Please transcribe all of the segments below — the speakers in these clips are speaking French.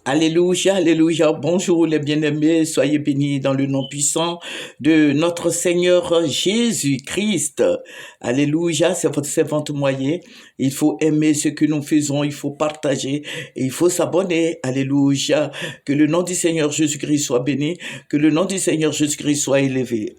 Alléluia, alléluia. Bonjour les bien-aimés, soyez bénis dans le nom puissant de notre Seigneur Jésus-Christ. Alléluia, c'est votre servante moyen. Il faut aimer ce que nous faisons, il faut partager et il faut s'abonner. Alléluia. Que le nom du Seigneur Jésus-Christ soit béni, que le nom du Seigneur Jésus-Christ soit élevé.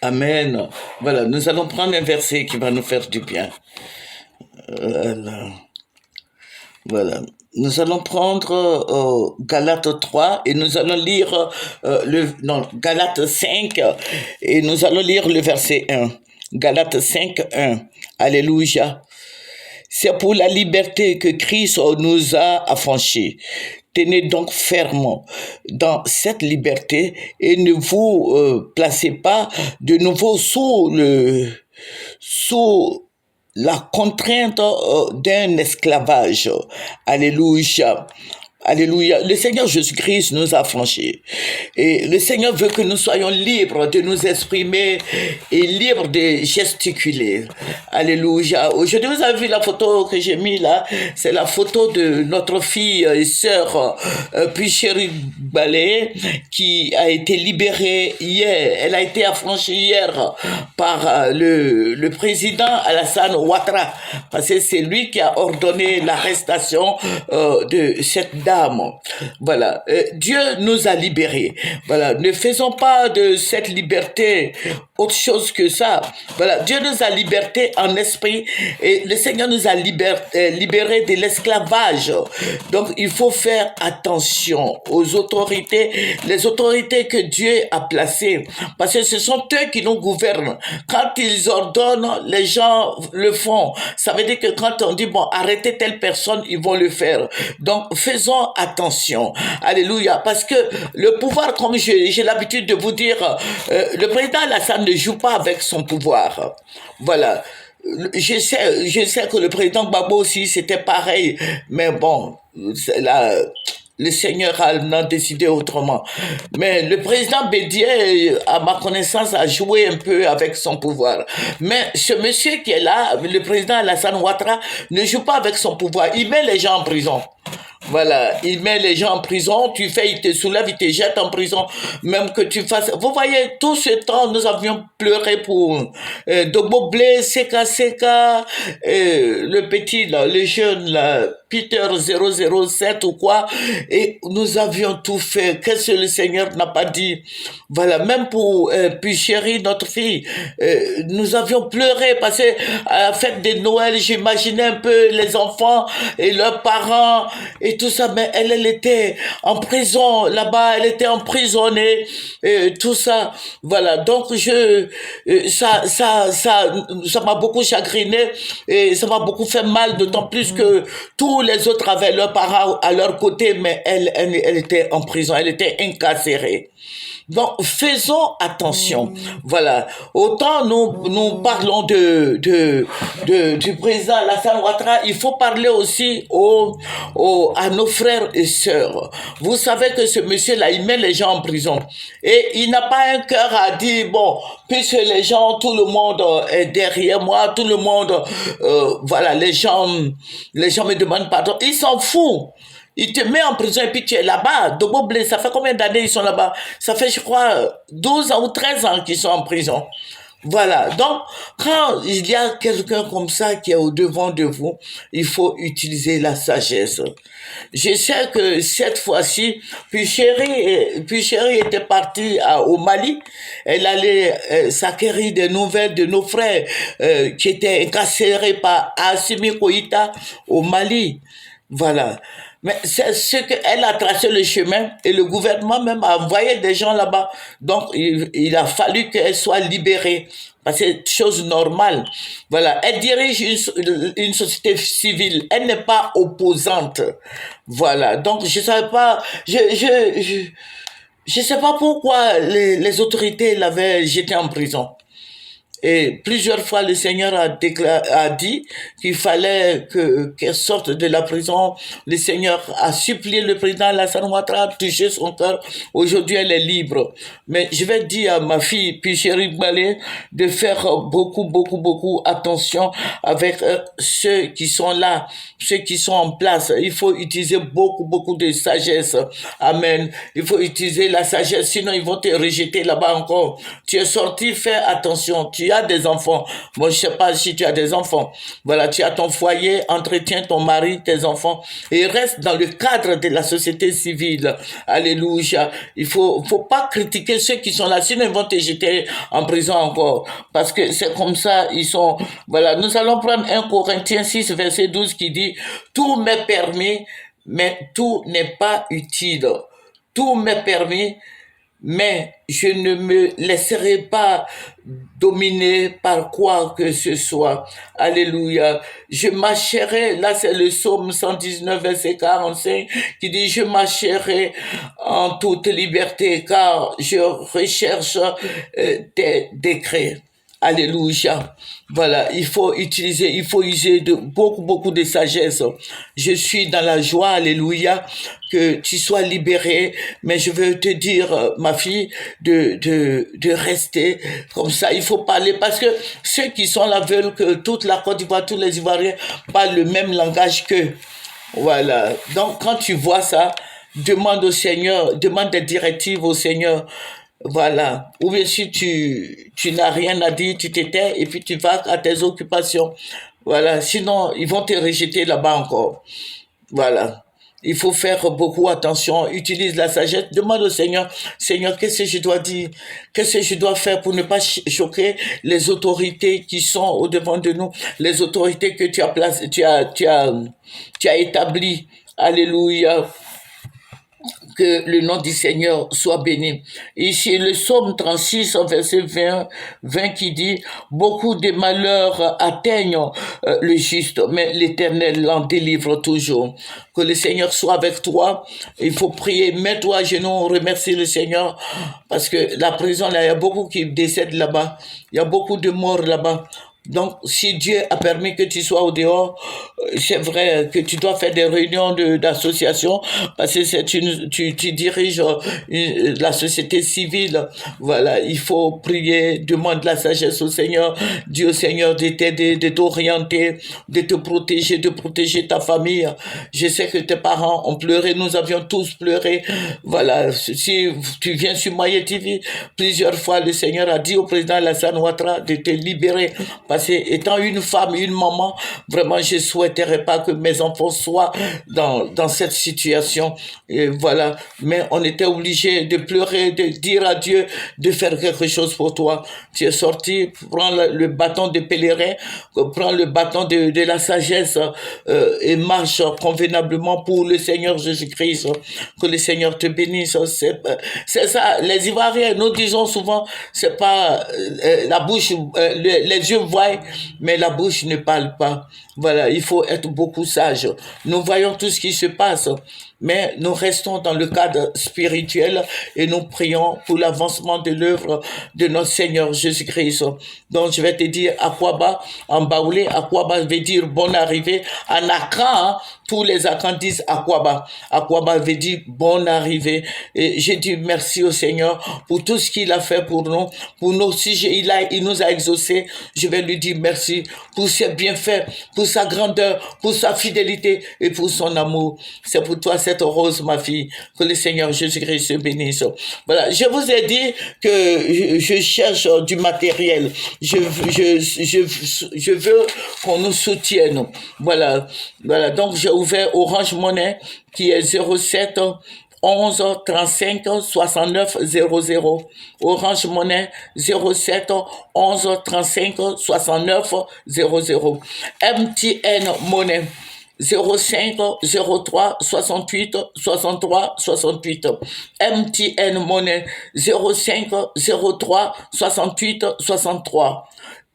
Amen. Voilà, nous allons prendre un verset qui va nous faire du bien. Voilà. Voilà. Nous allons prendre Galates 3 et nous allons lire Galates 5 et nous allons lire le verset 1. Galates 5, 1. Alléluia. C'est pour la liberté que Christ nous a affranchis. Tenez donc fermement dans cette liberté et ne vous placez pas de nouveau sous la contrainte d'un esclavage. Alléluia. Alléluia. Le Seigneur Jésus-Christ nous a affranchis. Et le Seigneur veut que nous soyons libres de nous exprimer et libres de gesticuler. Alléluia. Aujourd'hui, vous avez vu la photo que j'ai mise là. C'est la photo de notre fille et sœur Puchéry Balé qui a été libérée hier. Elle a été affranchie hier par le président Alassane Ouattara. Parce que c'est lui qui a ordonné l'arrestation de cette dame. Voilà, Dieu nous a libérés. Voilà, ne faisons pas de cette liberté autre chose que ça. Voilà, Dieu nous a libérés en esprit et le Seigneur nous a libérés de l'esclavage. Donc, il faut faire attention aux autorités, les autorités que Dieu a placées, parce que ce sont eux qui nous gouvernent. Quand ils ordonnent, les gens le font. Ça veut dire que quand on dit, bon, arrêtez telle personne, ils vont le faire. Donc, faisons attention. Alléluia. Parce que le pouvoir, comme j'ai l'habitude de vous dire, le président Alassane ne joue pas avec son pouvoir. Voilà. Je sais que le président Gbagbo aussi, c'était pareil. Mais bon, là, le Seigneur a décidé autrement. Mais le président Bédier, à ma connaissance, a joué un peu avec son pouvoir. Mais ce monsieur qui est là, le président Alassane Ouattara, ne joue pas avec son pouvoir. Il met les gens en prison. Voilà, il met les gens en prison, tu fais, il te soulève, il te jette en prison, même que tu fasses... Vous voyez, tout ce temps, nous avions pleuré pour Dogbo Blé, Seka Seka, le petit, là, le jeune, là, Peter 007 ou quoi, et nous avions tout fait. Qu'est-ce que le Seigneur n'a pas dit? Voilà, même pour Puchéry, notre fille, nous avions pleuré parce que à la fête de Noël, j'imaginais un peu les enfants et leurs parents et tout ça, mais elle était en prison là-bas, elle était emprisonnée, et tout ça. Voilà, donc ça m'a beaucoup chagriné et ça m'a beaucoup fait mal, d'autant plus que tous les autres avaient leurs parents à leur côté, mais elle était en prison, elle était incarcérée. Donc, faisons attention. Voilà. Autant nous parlons du président Alassane Ouattara, il faut parler aussi à nos frères et sœurs. Vous savez que ce monsieur-là, il met les gens en prison. Et il n'a pas un cœur à dire, bon, puisque les gens, tout le monde est derrière moi, tout le monde, voilà, les gens me demandent pardon. Il s'en fout. Il te met en prison et puis tu es là-bas. Dogo Blé, ça fait combien d'années ils sont là-bas? Ça fait, je crois, 12 ans ou 13 ans qu'ils sont en prison. Voilà. Donc, quand il y a quelqu'un comme ça qui est au-devant de vous, il faut utiliser la sagesse. Je sais que cette fois-ci, Puchéry était partie au Mali. Elle allait s'acquérir des nouvelles de nos frères qui étaient incarcérés par Assimi Koïta au Mali. Voilà. Mais c'est ce qu'elle a tracé le chemin et le gouvernement même a envoyé des gens là-bas. Donc, il a fallu qu'elle soit libérée. Parce que c'est chose normale. Voilà. Elle dirige une société civile. Elle n'est pas opposante. Voilà. Donc, je savais pas, je sais pas pourquoi les autorités l'avaient jetée en prison. Et plusieurs fois, le Seigneur a dit qu'il fallait qu'elle sorte de la prison. Le Seigneur a supplié le président Alassane Ouattara de toucher son cœur. Aujourd'hui, elle est libre. Mais je vais dire à ma fille, puis chérie Balé, de faire beaucoup attention avec ceux qui sont là, ceux qui sont en place. Il faut utiliser beaucoup de sagesse. Amen. Il faut utiliser la sagesse, sinon ils vont te rejeter là-bas encore. Tu es sorti, fais attention. Tu as des enfants. Moi, je sais pas si tu as des enfants. Voilà, tu as ton foyer, entretiens ton mari, tes enfants, et reste dans le cadre de la société civile. Alléluia. Il faut pas critiquer ceux qui sont là, sinon ils vont te jeter en prison encore. Parce que c'est comme ça, ils sont, voilà. Nous allons prendre 1 Corinthiens 6, verset 12 qui dit, tout m'est permis, mais tout n'est pas utile. Tout m'est permis, mais je ne me laisserai pas dominer par quoi que ce soit. Alléluia. Je marcherai, là c'est le psaume 119, verset 45, qui dit, je marcherai en toute liberté, car je recherche tes décrets. Alléluia. Voilà, il faut user de beaucoup de sagesse. Je suis dans la joie, alléluia, que tu sois libéré, mais je veux te dire, ma fille, de rester comme ça. Il faut parler parce que ceux qui sont là veulent que toute la Côte d'Ivoire, tous les Ivoiriens parlent le même langage qu'eux. Voilà. Donc, quand tu vois ça, demande au Seigneur, demande des directives au Seigneur. Voilà. Ou bien si tu n'as rien à dire, tu t'étais et puis tu vas à tes occupations. Voilà. Sinon, ils vont te rejeter là-bas encore. Voilà. Il faut faire beaucoup attention. Utilise la sagesse. Demande au Seigneur, Seigneur, qu'est-ce que je dois dire? Qu'est-ce que je dois faire pour ne pas choquer les autorités qui sont au-devant de nous, les autorités que tu as placées, tu as établies. Alléluia. Que le nom du Seigneur soit béni. Ici, le psaume 36, verset 20 qui dit, beaucoup de malheurs atteignent le juste, mais l'Éternel l'en délivre toujours. Que le Seigneur soit avec toi. Il faut prier. Mets-toi à genoux, remercie le Seigneur, parce que la prison, là, il y a beaucoup qui décèdent là-bas. Il y a beaucoup de morts là-bas. Donc, si Dieu a permis que tu sois au dehors, c'est vrai que tu dois faire des réunions d'association parce que tu diriges la société civile. Voilà, il faut prier, demande la sagesse au Seigneur, dis au Seigneur de t'aider, de t'orienter, de te protéger, de protéger ta famille. Je sais que tes parents ont pleuré, nous avions tous pleuré. Voilà, si tu viens sur Maye TV, plusieurs fois le Seigneur a dit au président Alassane Ouattara de te libérer. Parce que étant une femme, une maman, vraiment, je souhaiterais pas que mes enfants soient dans cette situation. Et voilà. Mais on était obligé de pleurer, de dire à Dieu de faire quelque chose pour toi. Tu es sorti, prends le bâton de pèlerin, prends le bâton de la sagesse et marche convenablement pour le Seigneur Jésus-Christ. Que le Seigneur te bénisse. C'est ça. Les Ivoiriens, nous disons souvent, c'est pas la bouche, les yeux voient, mais la bouche ne parle pas. Voilà, il faut être beaucoup sage. Nous voyons tout ce qui se passe, mais nous restons dans le cadre spirituel et nous prions pour l'avancement de l'œuvre de notre Seigneur Jésus-Christ. Donc, je vais te dire Akwaba, en baoulé, Akwaba veut dire bonne arrivée. En Akran, tous les Akrans disent Akwaba. Akwaba veut dire bonne arrivée. Et je dis merci au Seigneur pour tout ce qu'il a fait pour nous. Pour nos sujets, il nous a exaucés. Je vais lui dire merci pour ses bienfaits, pour sa grandeur, pour sa fidélité et pour son amour. C'est pour toi cette rose, ma fille. Que le Seigneur Jésus-Christ se bénisse. Voilà, je vous ai dit que je cherche du matériel. Je veux qu'on nous soutienne. Voilà. Donc, j'ai ouvert Orange Money qui est 07 11 35 69 00. Orange Money 07 11 35 69 00. MTN Money 05 03 68 63 68. MTN Money 05 03 68 63.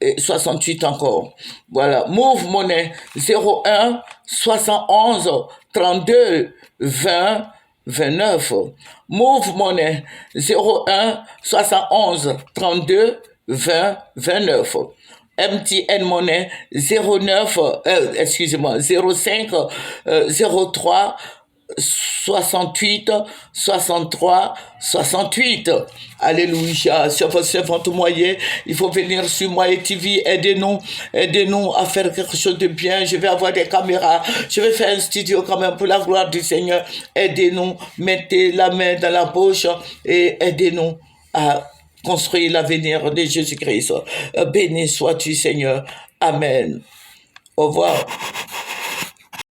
Et 68 encore. Voilà. Move Money 01 71 32 20 29. Move Money 01 71 32 20 29. MTN Monnaie 09, excusez-moi, 05 03 68 63 68. Alléluia. Sur votre moyen, il faut venir sur Moyen TV. Aidez-nous à faire quelque chose de bien. Je vais avoir des caméras. Je vais faire un studio quand même pour la gloire du Seigneur. Aidez-nous. Mettez la main dans la poche et aidez-nous à construire l'avenir de Jésus-Christ. Béni sois-tu, Seigneur. Amen. Au revoir.